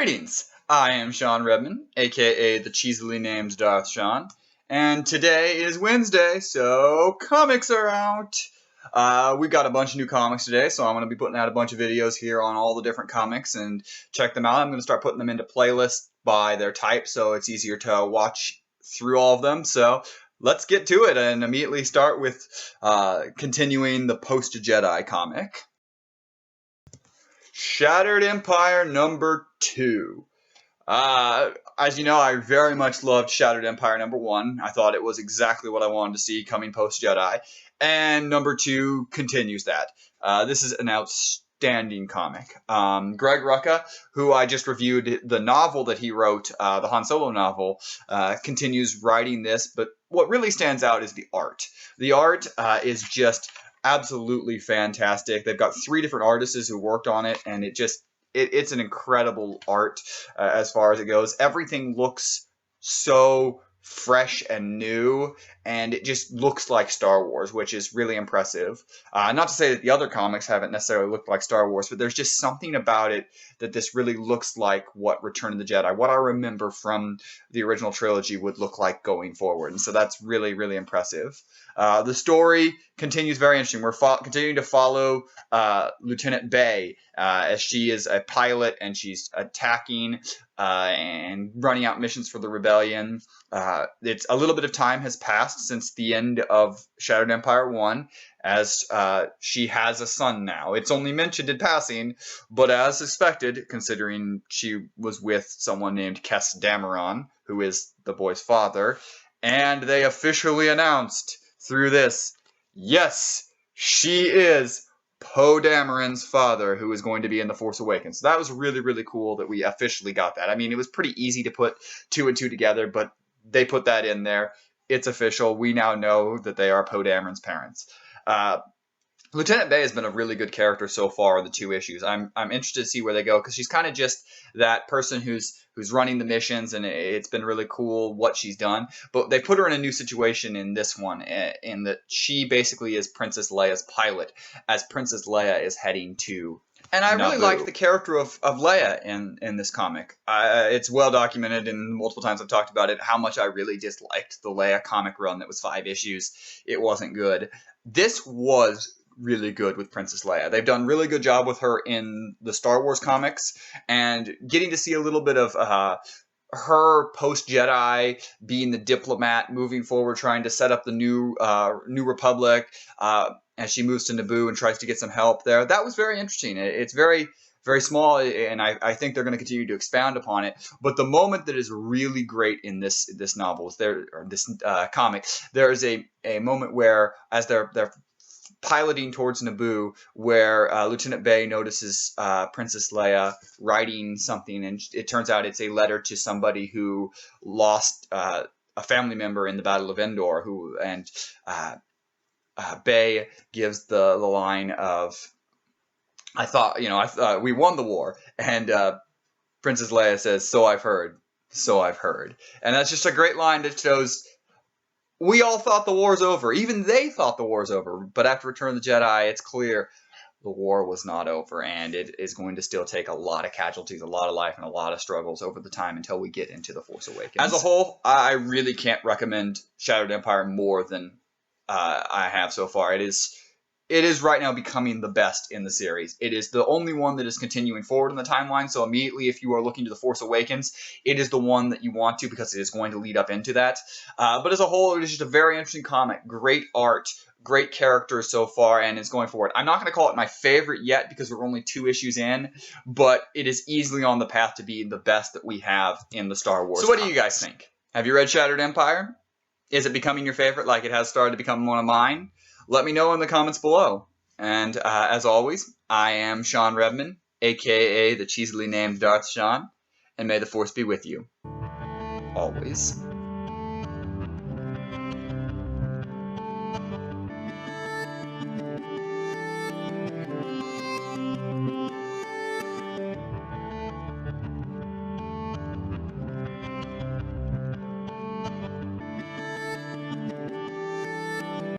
Greetings! I am Shawn Redman, aka the cheesily named Darth Shawn, and today is Wednesday, so comics are out! We got a bunch of new comics today, so I'm going to be putting out a bunch of videos here on all the different comics and check them out. I'm going to start putting them into playlists by their type, so it's easier to watch through all of them. So let's get to it and immediately start with continuing the Post-Jedi comic. Shattered Empire number 2. As you know, I very much loved Shattered Empire number 1. I thought it was exactly what I wanted to see coming post-Jedi. And number 2 continues that. This is an outstanding comic. Greg Rucka, who I just reviewed the novel that he wrote, the Han Solo novel, continues writing this. But what really stands out is the art. The art is just absolutely fantastic. They've got 3 different artists who worked on it, and it's an incredible art as far as it goes. Everything looks so fresh and new, and it just looks like Star Wars, which is really impressive. Not to say that the other comics haven't necessarily looked like Star Wars, but there's just something about it that this really looks like what Return of the Jedi, what I remember from the original trilogy, would look like going forward. And so that's really, really impressive. The story continues very interesting. We're continuing to follow Lieutenant Bay as she is a pilot and she's attacking and running out missions for the rebellion. It's a little bit of time has passed since the end of Shattered Empire 1, as she has a son now. It's only mentioned in passing, but as expected, considering she was with someone named Kes Dameron, who is the boy's father, and they officially announced through this, yes, she is Poe Dameron's father, who is going to be in The Force Awakens. So that was really, really cool that we officially got that. I mean, it was pretty easy to put 2 and 2 together, but they put that in there. It's official. We now know that they are Poe Dameron's parents. Lieutenant Bay has been a really good character so far in the 2 issues. I'm interested to see where they go, because she's kind of just that person who's running the missions, and it's been really cool what she's done. But they put her in a new situation in this one, in that she basically is Princess Leia's pilot, as Princess Leia is heading to And I really liked the character of Leia in this comic. It's well documented, and multiple times I've talked about it, how much I really disliked the Leia comic run that was 5 issues. It wasn't good. This was really good with Princess Leia. They've done a really good job with her in the Star Wars comics, and getting to see a little bit of her post-Jedi, being the diplomat, moving forward, trying to set up the new Republic, as she moves to Naboo and tries to get some help there. That was very interesting. It's very, very small, and I think they're going to continue to expound upon it. But the moment that is really great in this novel, this comic, there is a moment where, as they're piloting towards Naboo, where Lieutenant Bay notices Princess Leia writing something, and it turns out it's a letter to somebody who lost a family member in the Battle of Endor, and Bay gives the line of, I thought we won the war, and Princess Leia says, so I've heard, and that's just a great line that shows we all thought the war's over. Even they thought the war's over. But after Return of the Jedi, it's clear the war was not over, and it is going to still take a lot of casualties, a lot of life, and a lot of struggles over the time until we get into The Force Awakens. As a whole, I really can't recommend Shattered Empire more than I have so far. It is right now becoming the best in the series. It is the only one that is continuing forward in the timeline, so immediately if you are looking to The Force Awakens, it is the one that you want to, because it is going to lead up into that. But as a whole, it is just a very interesting comic. Great art, great characters so far, and it's going forward. I'm not going to call it my favorite yet, because we're only 2 issues in, but it is easily on the path to be the best that we have in the Star Wars. So what do you guys think? Have you read Shattered Empire? Is it becoming your favorite like it has started to become one of mine? Let me know in the comments below. And as always, I am Shawn Redman, aka the cheesily named Darth Shawn, and may the Force be with you. Always.